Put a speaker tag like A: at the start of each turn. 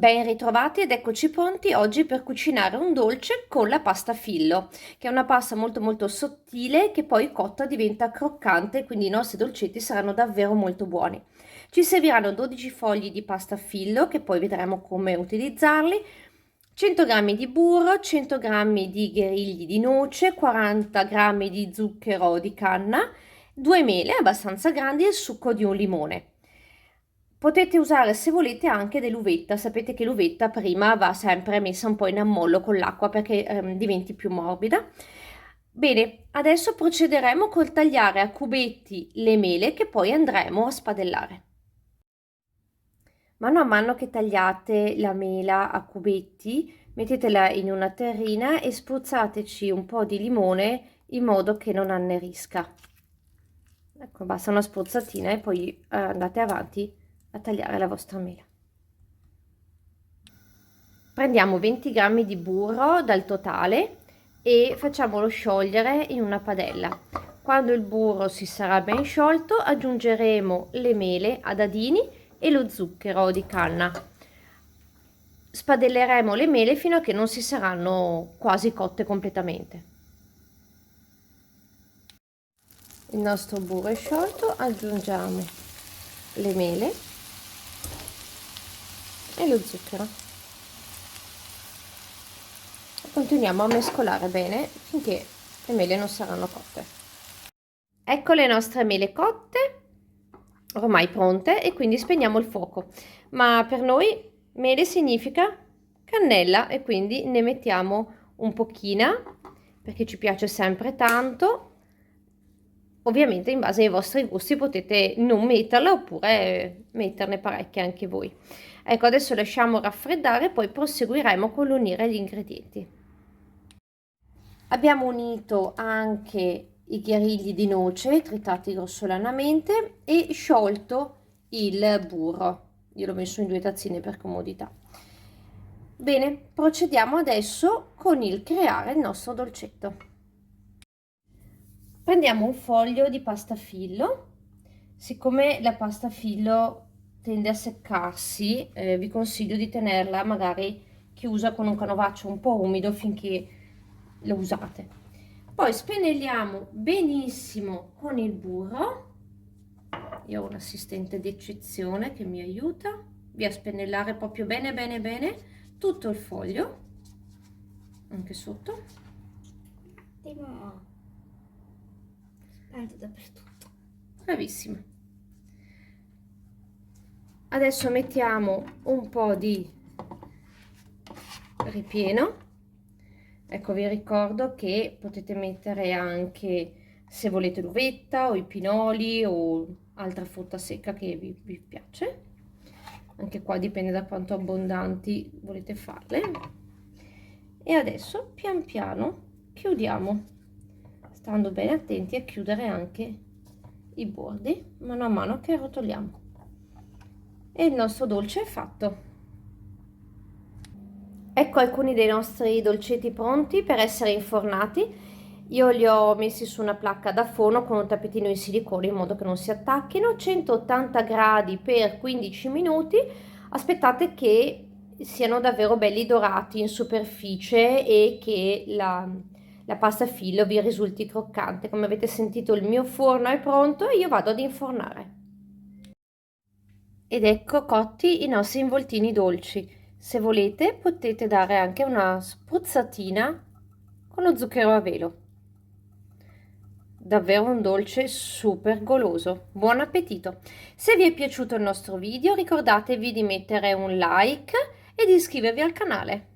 A: Ben ritrovati ed eccoci pronti oggi per cucinare un dolce con la pasta fillo, che è una pasta molto sottile che poi cotta diventa croccante, quindi i nostri dolcetti saranno davvero molto buoni. Ci serviranno 12 fogli di pasta fillo che poi vedremo come utilizzarli, 100 g di burro, 100 g di gherigli di noce, 40 g di zucchero di canna, 2 mele abbastanza grandi e il succo di un limone. Potete usare, se volete, anche dell'uvetta. Sapete che l'uvetta prima va sempre messa un po' in ammollo con l'acqua perché diventi più morbida. Bene, adesso procederemo col tagliare a cubetti le mele che poi andremo a spadellare. Mano a mano che tagliate la mela a cubetti, mettetela in una terrina e spruzzateci un po' di limone in modo che non annerisca. Ecco, basta una spruzzatina e poi andate avanti a tagliare la vostra mela. Prendiamo 20 g di burro dal totale e facciamolo sciogliere in una padella. Quando il burro si sarà ben sciolto, aggiungeremo le mele a dadini e lo zucchero di canna. Spadelleremo le mele fino a che non si saranno quasi cotte completamente. Il nostro burro è sciolto, aggiungiamo le mele e lo zucchero. Continuiamo a mescolare bene finché le mele non saranno cotte. Ecco le nostre mele cotte, ormai pronte, e quindi spegniamo il fuoco. Ma per noi mele significa cannella e quindi ne mettiamo un pochina perché ci piace sempre tanto. Ovviamente in base ai vostri gusti potete non metterla oppure metterne parecchie anche voi. Ecco, adesso lasciamo raffreddare e poi proseguiremo con l'unire gli ingredienti. Abbiamo unito anche i gherigli di noce tritati grossolanamente e sciolto il burro. Io l'ho messo in 2 tazzine per comodità. Bene, procediamo adesso con il creare il nostro dolcetto. Prendiamo un foglio di pasta fillo. Siccome la pasta fillo tende a seccarsi, vi consiglio di tenerla magari chiusa con un canovaccio un po' umido finché lo usate. Poi spennelliamo benissimo con il burro. Io ho un assistente d'eccezione che mi aiuta. Vi a spennellare proprio bene tutto il foglio, anche sotto.
B: Spaldo dappertutto.
A: Bravissima. Adesso mettiamo un po' di ripieno. Ecco, vi ricordo che potete mettere anche, se volete, l'uvetta o i pinoli o altra frutta secca che vi piace. Anche qua dipende da quanto abbondanti volete farle. E adesso pian piano chiudiamo, stando bene attenti a chiudere anche i bordi mano a mano che rotoliamo. E il nostro dolce è fatto. Ecco alcuni dei nostri dolcetti pronti per essere infornati. Io li ho messi su una placca da forno con un tappetino in silicone in modo che non si attacchino, 180 gradi per 15 minuti. Aspettate che siano davvero belli dorati in superficie e che la pasta fillo vi risulti croccante. Come avete sentito, il mio forno è pronto e io vado ad infornare. Ed ecco cotti i nostri involtini dolci. Se volete potete dare anche una spruzzatina con lo zucchero a velo. Davvero un dolce super goloso. Buon appetito! Se vi è piaciuto il nostro video ricordatevi di mettere un like e di iscrivervi al canale.